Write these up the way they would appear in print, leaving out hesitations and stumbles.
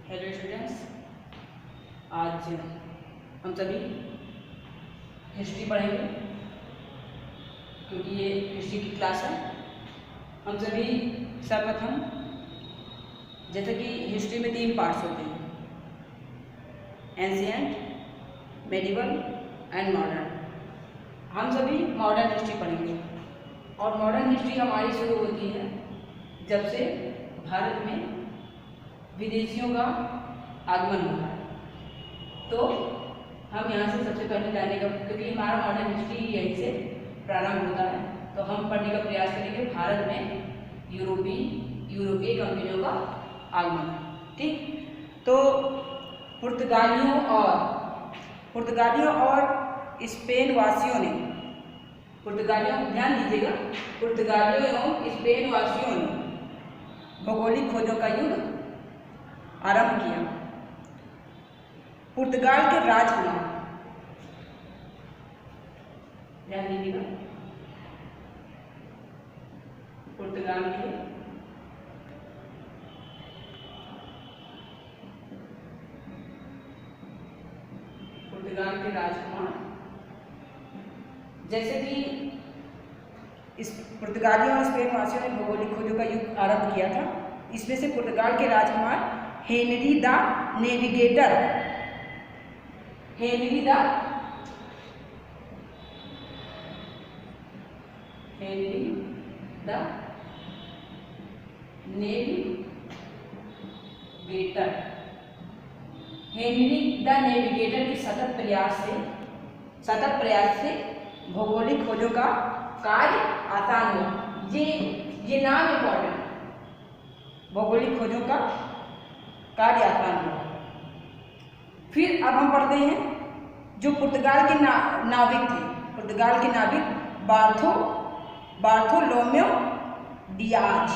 Hello students, आज हम सभी हिस्ट्री पढ़ेंगे क्योंकि ये हिस्ट्री की क्लास है। हम सभी सर्वप्रथम, जैसे कि हिस्ट्री में 3 पार्ट्स होते हैं, एंशिएंट, मेडिवल एंड मॉडर्न। हम सभी मॉडर्न हिस्ट्री पढ़ेंगे और मॉडर्न हिस्ट्री हमारी शुरू होती है जब से भारत में विदेशियों का आगमन होता है। तो हम यहाँ से सबसे पहले जाने का, क्योंकि हमारा मॉडर्न हिस्ट्री यहीं से प्रारंभ होता है, तो हम पढ़ने का प्रयास करेंगे भारत में यूरोपीय कंपनियों का आगमन। ठीक, तो पुर्तगालियों और स्पेन वासियों ने, ध्यान दीजिएगा, पुर्तगालियों एवं स्पेन वासियों ने भौगोलिक खोजों का युग आरंभ किया। पुर्तगाल के राजकुमार, ध्यान दीजिएगा, पुर्तगाल के राजकुमार, जैसे कि इस पुर्तगालियों और स्पेन वासियों ने भौगोलिक खोजों का युग आरंभ किया था। इसमें से पुर्तगाल के राजकुमार Henry the navigator, Henry the navigator के सतत प्रयास से भौगोलिक खोजों का कार्य आसान हुआ। ये नाम इम्पोर्टेंट, भौगोलिक खोजों का कार्य आसान हुआ। फिर अब हम पढ़ते हैं जो पुर्तगाल के नाविक थे, पुर्तगाल के नाविक बार्थोलोम्यो डियाज।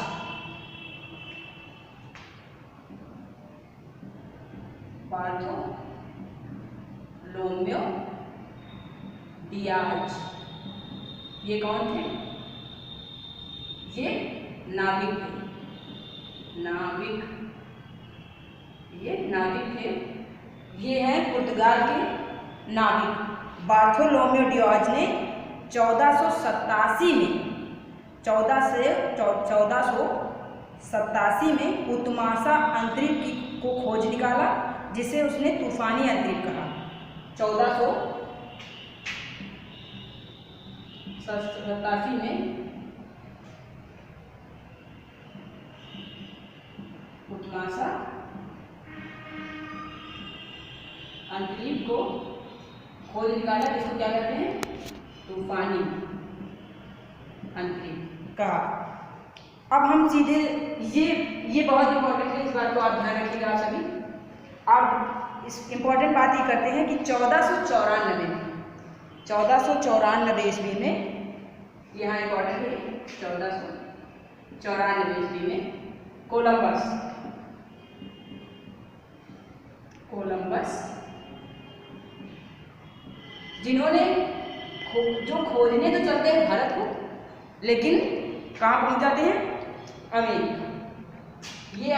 ये कौन थे? ये नाविक थे। ये हैं पुर्तगाल के नाविक। बार्थोलोम्यो डियाज ने 1487 में उत्मासा अंतरिक्ष को खोज निकाला, जिसे उसने तूफानी अंतरिक्ष कहा। 1487 में उत्मासा अंतरिक्ष को खोज निकाला, जिसको क्या कहते हैं? तूफानी अंतरिक्ष कहा। अब हम सीधे ये बहुत इंपॉर्टेंट है, इस बात को आप ध्यान रखिएगा आप सभी। अब इस इंपॉर्टेंट बात ये करते हैं कि 1494 ईस्वी में, यहाँ इंपॉर्टेंट है, 1494 ईस्वी में कोलंबस जिन्होंने जो खोजने तो चलते हैं भारत को, लेकिन कहाँ पहुंच जाते हैं? अमेरिका। ये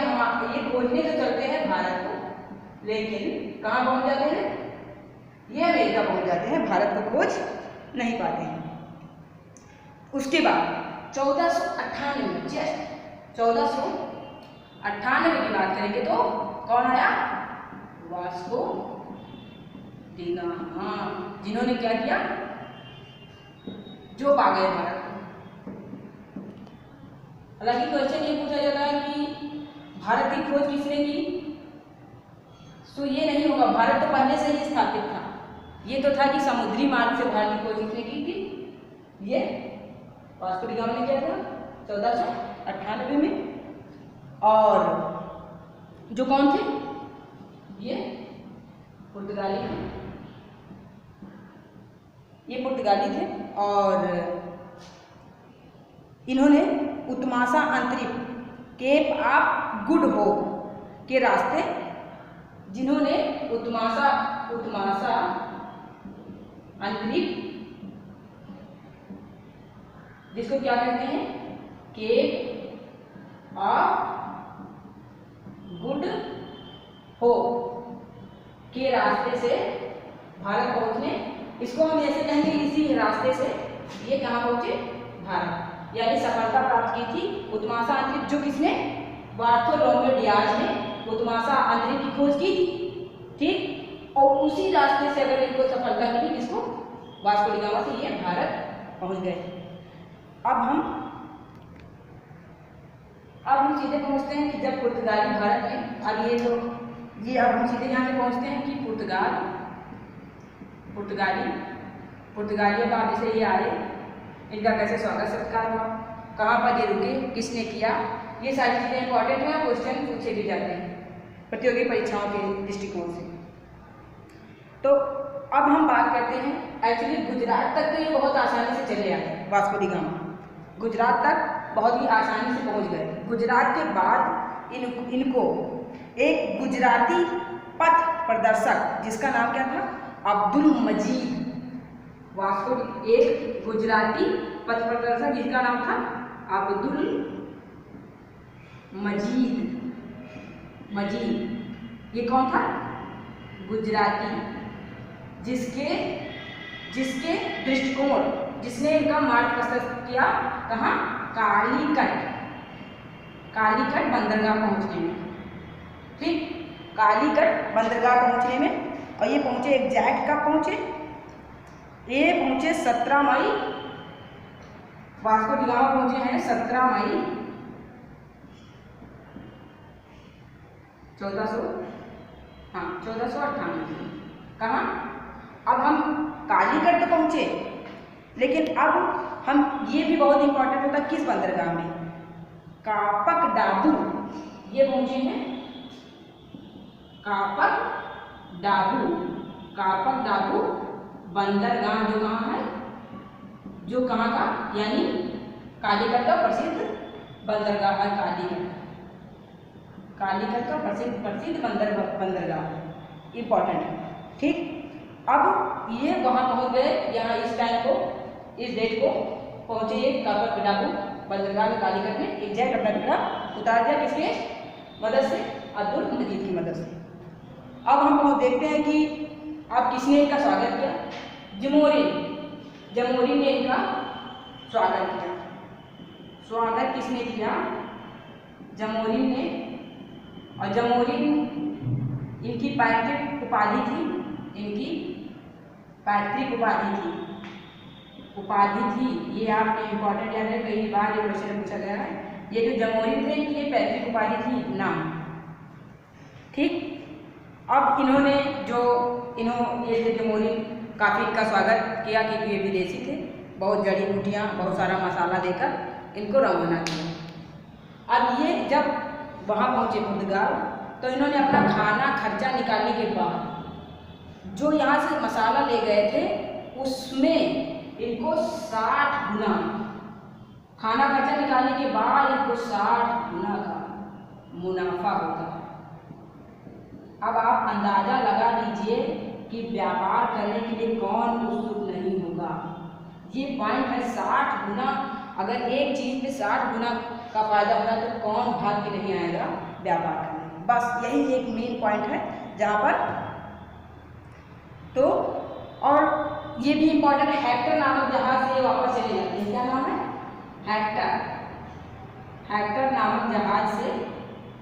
खोजने तो चलते हैं भारत को, लेकिन कहाँ पहुंच जाते हैं? ये अमेरिका पहुंच जाते हैं, भारत को खोज नहीं पाते हैं। उसके बाद 1498, जस्ट 1498 की बात करेंगे तो कौन आया? वास्को डी गामा, जिन्होंने क्या किया? जो पा गए भारत को। हालांकि क्वेश्चन ये पूछा जाता है कि भारत की खोज किसने की, तो ये नहीं होगा, भारत तो पहले से ही स्थापित था। ये तो था कि समुद्री मार्ग से भारत की खोज किसने की थी? ये वास्को डी गामा ने किया था 1498 में। और जो कौन थे? ये पुर्तगाली थे और इन्होंने उत्मासा अंतरिक्ष, केप ऑफ गुड होप के रास्ते, जिन्होंने उत्मासा अंतरिक्ष, जिसको क्या कहते हैं? केप ऑफ गुड रास्ते से भारत पहुंचने, इसको हम ऐसे कहेंगे इसी रास्ते से ये कहाँ पहुंचे, भारत, यानी सफलता प्राप्त की थी उत्तमाशा अंतरिक्ष, जो किसने, बार्थोलोमेव डियाज ने उत्तमाशा अंतरिक्ष की खोज की थी, ठीक। और उसी रास्ते से अगर इनको सफलता मिली, किसको, वास्को डी गामा से ये भारत पहुंच गए। अब हम सीधे पहुंचते हैं कि जब पुर्तगाली भारत में, अब हम सीधे यहाँ से पहुंचते हैं कि पुर्तगालियों का जैसे ये आए, इनका कैसे स्वागत सत्कार हुआ, कहाँ पर ये रुके, किसने किया, ये सारी चीज़ें इंपॉर्टेंट हैं, क्वेश्चन पूछे भी जाते हैं प्रतियोगी परीक्षाओं के दृष्टिकोण से। तो अब हम बात करते हैं, एक्चुअली गुजरात तक तो ये बहुत आसानी से चले आए वास्को डी गामा, गुजरात तक बहुत ही आसानी से पहुंच गए। गुजरात के बाद इनको एक गुजराती पथ प्रदर्शक, जिसका नाम क्या था, अब्दुल मजीद, वास्को, एक गुजराती पथ प्रदर्शक जिसका नाम था अब्दुल मजीद, ये कौन था, गुजराती, जिसके दृष्टिकोण, जिसने इनका मार्ग प्रशस्त किया, कहाँ, कालीकट बंदरगाह पहुंचने में, ठीक, कालीकट बंदरगाह पहुंचने में। और ये पहुंचे एग्जैक्ट कब पहुंचे, ये पहुंचे 17 मई, वास्को डी गामा पहुंचे हैं 17 मई 1498। कहाँ, अब हम कालीकट तो पहुंचे, लेकिन अब हम, ये भी बहुत इंपॉर्टेंट होता है, किस बंदरगाह में, कापक डाबू, ये पहुंचे हैं कापक डाबू बंदरगाह, जो कहाँ है, जो कहाँ का, यानी कालीकट का प्रसिद्ध बंदरगाह है, कालीकट का प्रसिद्ध बंदरगाह, इंपॉर्टेंट है, ठीक। अब ये वहाँ पहुँच गए, यहाँ इस टाइम को, इस डेट को पहुँचे ये कापक डाबू बंदरगाह में, कालीकट में, एग्जैक्ट अपना बिगड़ा उतार दिया, किसके मदद से, अब्दुल मजीद की मदद से। अब हम देखते हैं कि अब किसने इनका स्वागत किया, जमोरिन ने इनका स्वागत किया। स्वागत किसने किया, जमोरिन ने। और जमोरिन इनकी पैतृक उपाधि थी, ये आपके इंपॉर्टेंट याद है, कई बार ये क्वेश्चन पूछा गया है। ये जो जमोरिन थे, इनकी पैतृक उपाधि थी नाम, ठीक। अब इन्होंने ये थे जमोरिन, काफ़ी इनका स्वागत किया क्योंकि ये विदेशी थे, बहुत जड़ी बूटियाँ, बहुत सारा मसाला देकर इनको रवाना किया। अब ये जब वहाँ पहुँचे पुर्तगाल, तो इन्होंने अपना खाना खर्चा निकालने के बाद जो यहाँ से मसाला ले गए थे, उसमें इनको 60 गुना, खाना खर्चा निकालने के बाद इनको 60 गुना का मुनाफा होता है। अब आप अंदाजा लगा लीजिए कि व्यापार करने के लिए कौन उत्सुक नहीं होगा। ये पॉइंट है, 60 गुना, अगर एक चीज़ में 60 गुना का फायदा हो रहा है तो कौन भाग के नहीं आएगा व्यापार करने। बस यही एक मेन पॉइंट है जहाँ पर, तो और ये भी इम्पोर्टेंट है, हेक्टर नामक जहाज से वापस चले जाते हैं। क्या नाम है, हेक्टर नामक जहाज से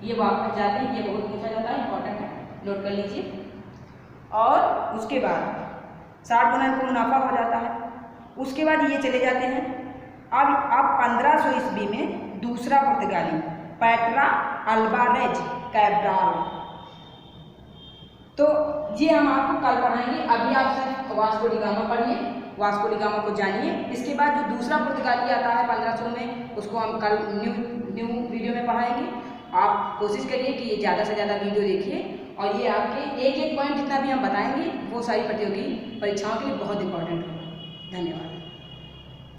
ये वापस जाते हैं। ये बहुत पूछा जाता है, इंपॉर्टेंट है, नोट कर लीजिए। और उसके बाद 60 गुना इनको मुनाफा हो जाता है। उसके बाद ये चले जाते हैं। अब 1500 ईस्वी में दूसरा पुर्तगाली पैट्रा अल्वारेज कैब्राल, तो ये हम आपको कल पढ़ाएंगे। अभी आप सिर्फ वास्को डी गामा पढ़िए, वास्को डी गामा को जानिए। इसके बाद जो दूसरा पुर्तगाली आता है 1500 में, उसको हम कल न्यू वीडियो में पढ़ाएंगे। आप कोशिश करिए कि ये ज़्यादा से ज़्यादा वीडियो देखिए, और ये आपके एक एक पॉइंट जितना भी हम बताएंगे वो सारी प्रतियोगी परीक्षाओं के लिए बहुत इंपॉर्टेंट होगा। धन्यवाद।